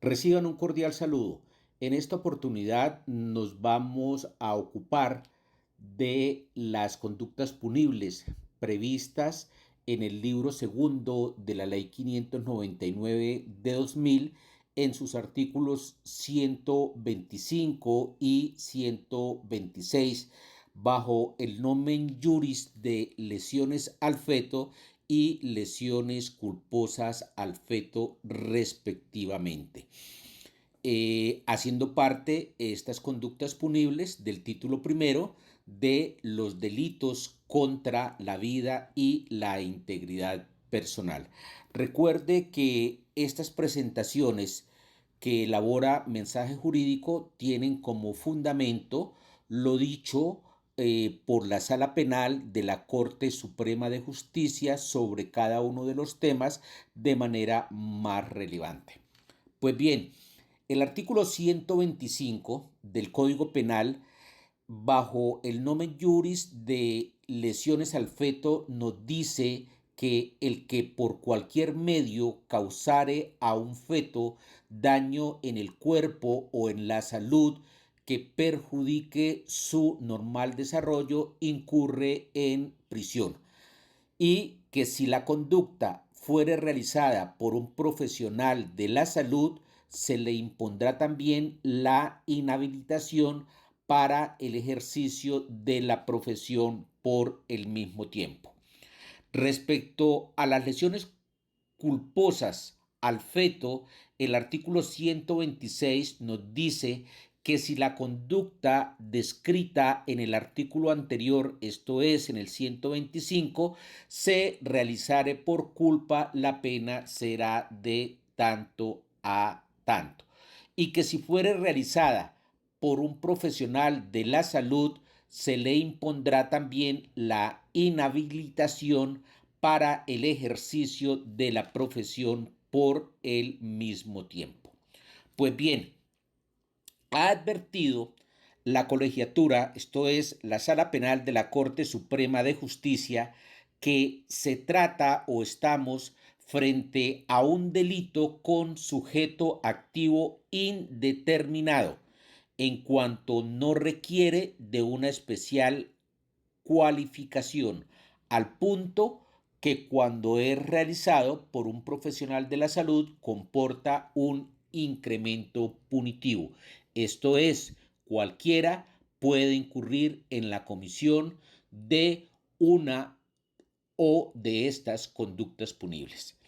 Reciban un cordial saludo. En esta oportunidad nos vamos a ocupar de las conductas punibles previstas en el libro segundo de la Ley 599 de 2000 en sus artículos 125 y 126 bajo el nomen juris de lesiones al feto y lesiones culposas al feto respectivamente. Haciendo parte estas conductas punibles del título primero de los delitos contra la vida y la integridad personal. Recuerde que estas presentaciones que elabora Mensaje Jurídico tienen como fundamento lo dicho por la Sala Penal de la Corte Suprema de Justicia sobre cada uno de los temas de manera más relevante. Pues bien, el artículo 125 del Código Penal, bajo el nomen juris de lesiones al feto, nos dice que el que por cualquier medio causare a un feto daño en el cuerpo o en la salud que perjudique su normal desarrollo incurre en prisión, y que si la conducta fuere realizada por un profesional de la salud, se le impondrá también la inhabilitación para el ejercicio de la profesión por el mismo tiempo. Respecto a las lesiones culposas al feto, el artículo 126 nos dice que si la conducta descrita en el artículo anterior, esto es en el 125, se realizare por culpa, la pena será de tanto a tanto. Y que si fuere realizada por un profesional de la salud, se le impondrá también la inhabilitación para el ejercicio de la profesión por el mismo tiempo. Pues bien, ha advertido la colegiatura, esto es la Sala Penal de la Corte Suprema de Justicia, que se trata o estamos frente a un delito con sujeto activo indeterminado, en cuanto no requiere de una especial cualificación, al punto que cuando es realizado por un profesional de la salud comporta un incremento punitivo. Esto es, cualquiera puede incurrir en la comisión de una o de estas conductas punibles.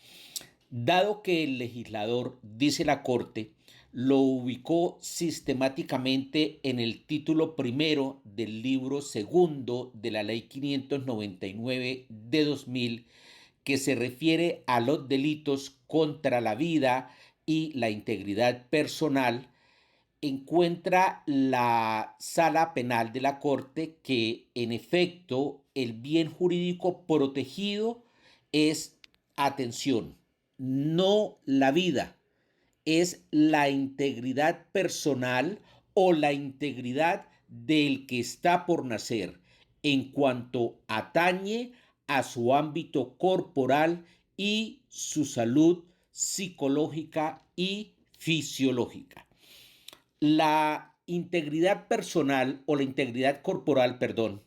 Dado que el legislador, dice la Corte, lo ubicó sistemáticamente en el título primero del libro segundo de la Ley 599 de 2000, que se refiere a los delitos contra la vida y la integridad personal, encuentra la Sala Penal de la Corte que, en efecto, el bien jurídico protegido es, atención, no la vida, es la integridad personal o la integridad del que está por nacer en cuanto atañe a su ámbito corporal y su salud psicológica y fisiológica. La integridad personal o la integridad corporal, perdón,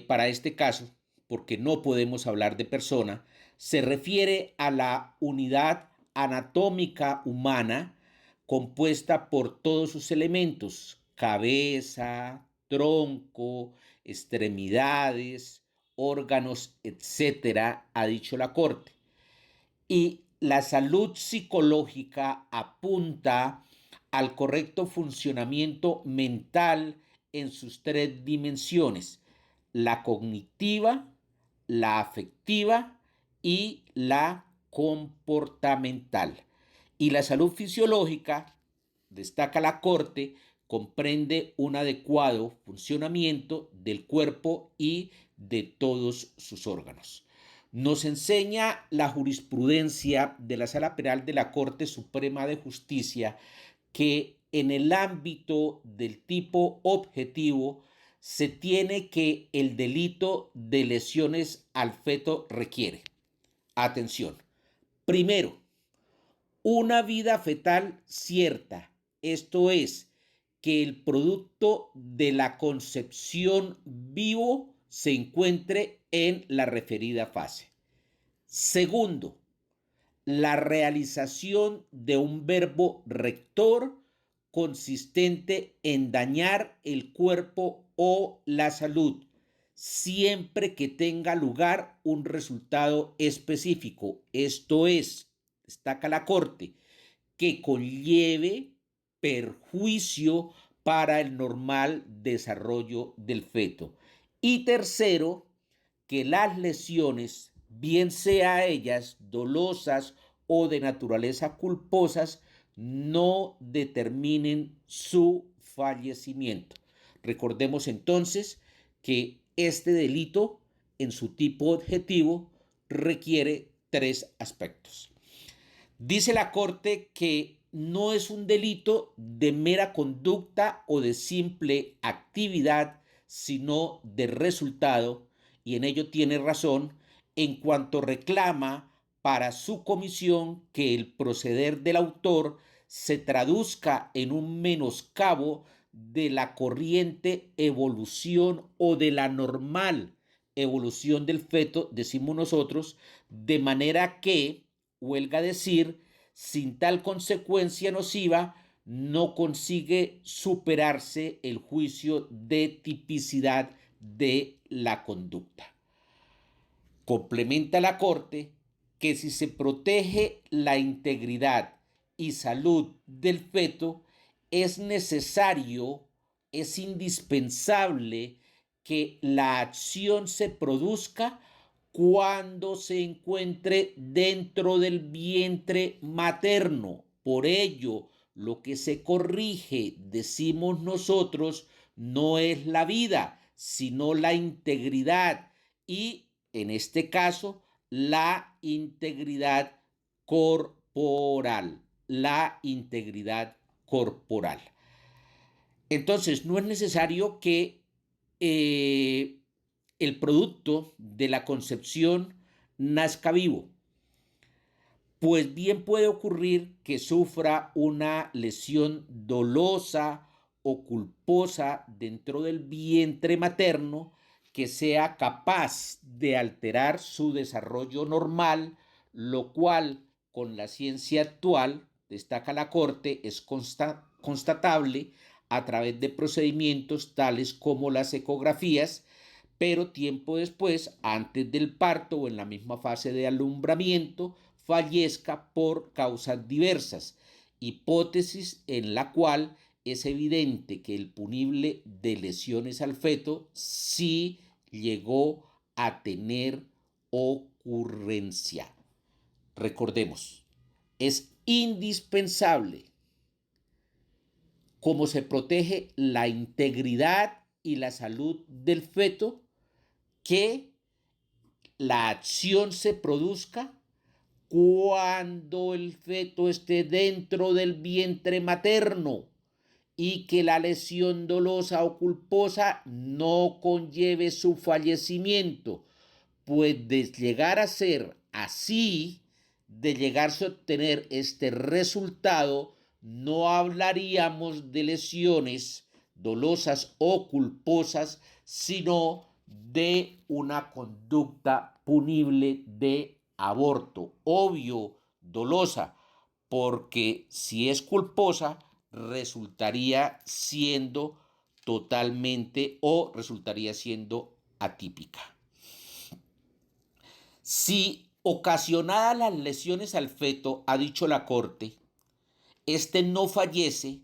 para este caso, porque no podemos hablar de persona, se refiere a la unidad anatómica humana compuesta por todos sus elementos: cabeza, tronco, extremidades, órganos, etcétera, ha dicho la Corte. Y la salud psicológica apunta al correcto funcionamiento mental en sus tres dimensiones: la cognitiva, la afectiva y la comportamental. Y la salud fisiológica, destaca la Corte, comprende un adecuado funcionamiento del cuerpo y de todos sus órganos. Nos enseña la jurisprudencia de la Sala Penal de la Corte Suprema de Justicia que en el ámbito del tipo objetivo se tiene que el delito de lesiones al feto requiere, atención, primero, una vida fetal cierta, esto es, que el producto de la concepción vivo se encuentre en la referida fase. Segundo, la realización de un verbo rector consistente en dañar el cuerpo o la salud, siempre que tenga lugar un resultado específico, esto es, destaca la Corte, que conlleve perjuicio para el normal desarrollo del feto. Y tercero, que las lesiones, bien sea ellas dolosas o de naturaleza culposas, no determinen su fallecimiento. Recordemos entonces que este delito, en su tipo objetivo, requiere tres aspectos. Dice la Corte que no es un delito de mera conducta o de simple actividad, sino de resultado, y en ello tiene razón en cuanto reclama para su comisión que el proceder del autor se traduzca en un menoscabo de la corriente evolución o de la normal evolución del feto, decimos nosotros, de manera que, huelga decir, sin tal consecuencia nociva, no consigue superarse el juicio de tipicidad de la conducta. Complementa la Corte que si se protege la integridad y salud del feto, es necesario, es indispensable que la acción se produzca cuando se encuentre dentro del vientre materno. Por ello, lo que se corrige, decimos nosotros, no es la vida, sino la integridad y, en este caso, la integridad corporal. La integridad corporal. Entonces, no es necesario que el producto de la concepción nazca vivo, pues bien puede ocurrir que sufra una lesión dolosa o culposa dentro del vientre materno que sea capaz de alterar su desarrollo normal, lo cual con la ciencia actual, destaca la Corte, es constatable a través de procedimientos tales como las ecografías, pero tiempo después, antes del parto o en la misma fase de alumbramiento, fallezca por causas diversas, hipótesis en la cual es evidente que el punible de lesiones al feto sí llegó a tener ocurrencia. Recordemos, es indispensable cómo se protege la integridad y la salud del feto, que la acción se produzca cuando el feto esté dentro del vientre materno y que la lesión dolosa o culposa no conlleve su fallecimiento, pues de llegar a ser así, de llegarse a obtener este resultado, no hablaríamos de lesiones dolosas o culposas, sino de una conducta punible de aborto, obvio, dolosa, porque si es culposa, resultaría siendo totalmente o resultaría siendo atípica. Si ocasionadas las lesiones al feto, ha dicho la Corte, este no fallece,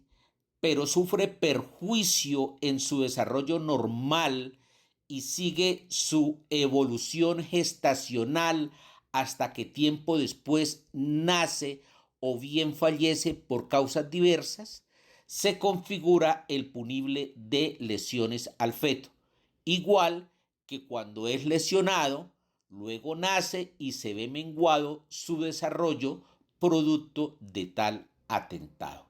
pero sufre perjuicio en su desarrollo normal y sigue su evolución gestacional hasta que tiempo después nace o bien fallece por causas diversas, se configura el punible de lesiones al feto, igual que cuando es lesionado, luego nace y se ve menguado su desarrollo producto de tal atentado.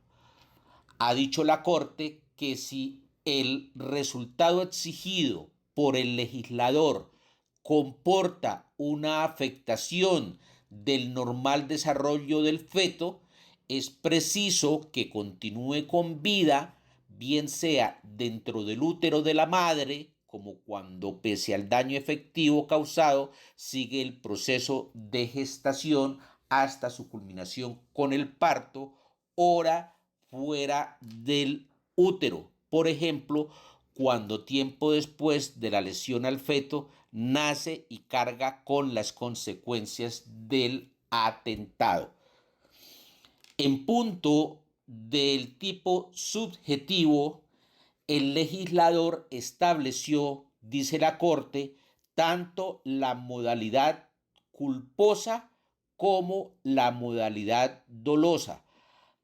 Ha dicho la Corte que si el resultado exigido por el legislador comporta una afectación del normal desarrollo del feto, es preciso que continúe con vida, bien sea dentro del útero de la madre, como cuando pese al daño efectivo causado, sigue el proceso de gestación hasta su culminación con el parto, ora fuera del útero. Por ejemplo, cuando tiempo después de la lesión al feto nace y carga con las consecuencias del atentado. En punto del tipo subjetivo, el legislador estableció, dice la Corte, tanto la modalidad culposa como la modalidad dolosa.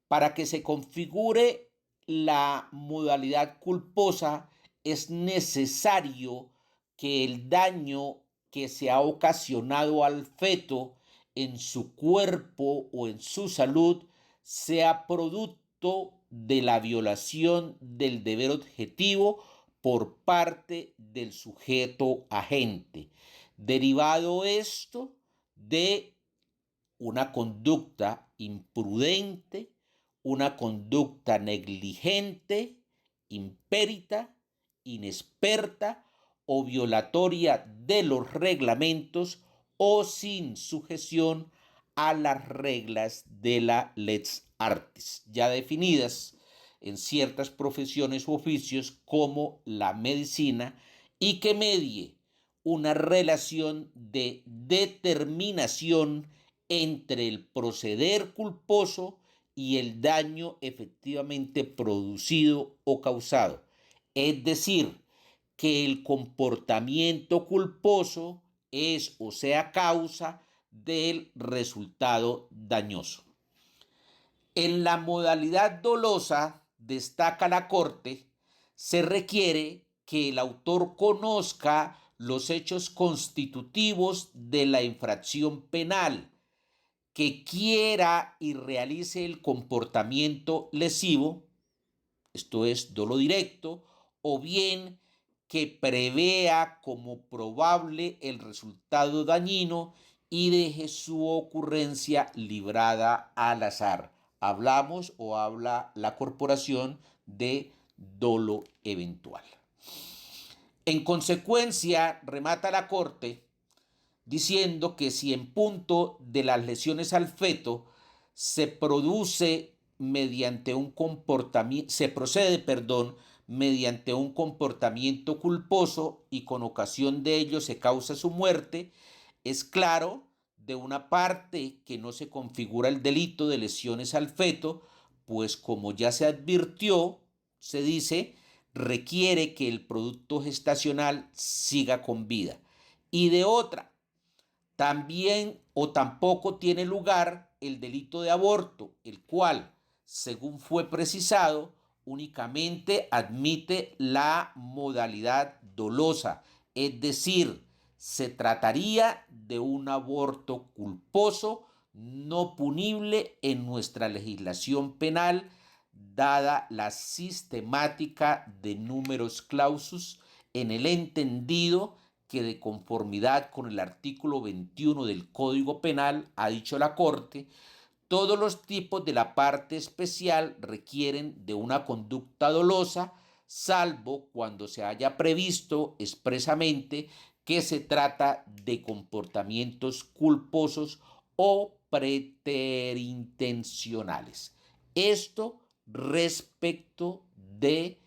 Para que se configure la modalidad culposa es necesario que el daño que se ha ocasionado al feto en su cuerpo o en su salud sea producto de la violación del deber objetivo por parte del sujeto agente. Derivado esto de una conducta imprudente, una conducta negligente, impérita, inexperta o violatoria de los reglamentos o sin sujeción a las reglas de la lex artis, ya definidas en ciertas profesiones u oficios como la medicina, y que medie una relación de determinación entre el proceder culposo y el daño efectivamente producido o causado. Es decir, que el comportamiento culposo es o sea causa del resultado dañoso. En la modalidad dolosa, destaca la Corte, se requiere que el autor conozca los hechos constitutivos de la infracción penal, que quiera y realice el comportamiento lesivo, esto es dolo directo, o bien que prevea como probable el resultado dañino y deje su ocurrencia librada al azar. Hablamos o habla la corporación de dolo eventual. En consecuencia, remata la Corte diciendo que si en punto de las lesiones al feto se produce mediante un comportamiento, se procede, perdón, mediante un comportamiento culposo y con ocasión de ello se causa su muerte, es claro, de una parte, que no se configura el delito de lesiones al feto, pues como ya se advirtió, se dice, requiere que el producto gestacional siga con vida. Y de otra, también o tampoco tiene lugar el delito de aborto, el cual, según fue precisado, únicamente admite la modalidad dolosa, es decir, se trataría de un aborto culposo no punible en nuestra legislación penal, dada la sistemática de numerus clausus en el entendido que, de conformidad con el artículo 21 del Código Penal, ha dicho la Corte, todos los tipos de la parte especial requieren de una conducta dolosa, salvo cuando se haya previsto expresamente que se trata de comportamientos culposos o preterintencionales. Esto respecto de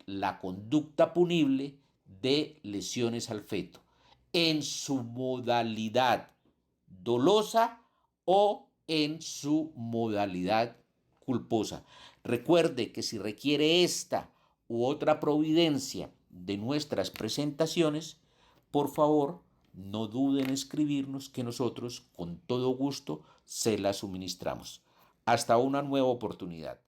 la conducta punible de lesiones al feto en su modalidad dolosa o en su modalidad culposa. Recuerde que si requiere esta u otra providencia de nuestras presentaciones, por favor, no duden en escribirnos, que nosotros con todo gusto se la suministramos. Hasta una nueva oportunidad.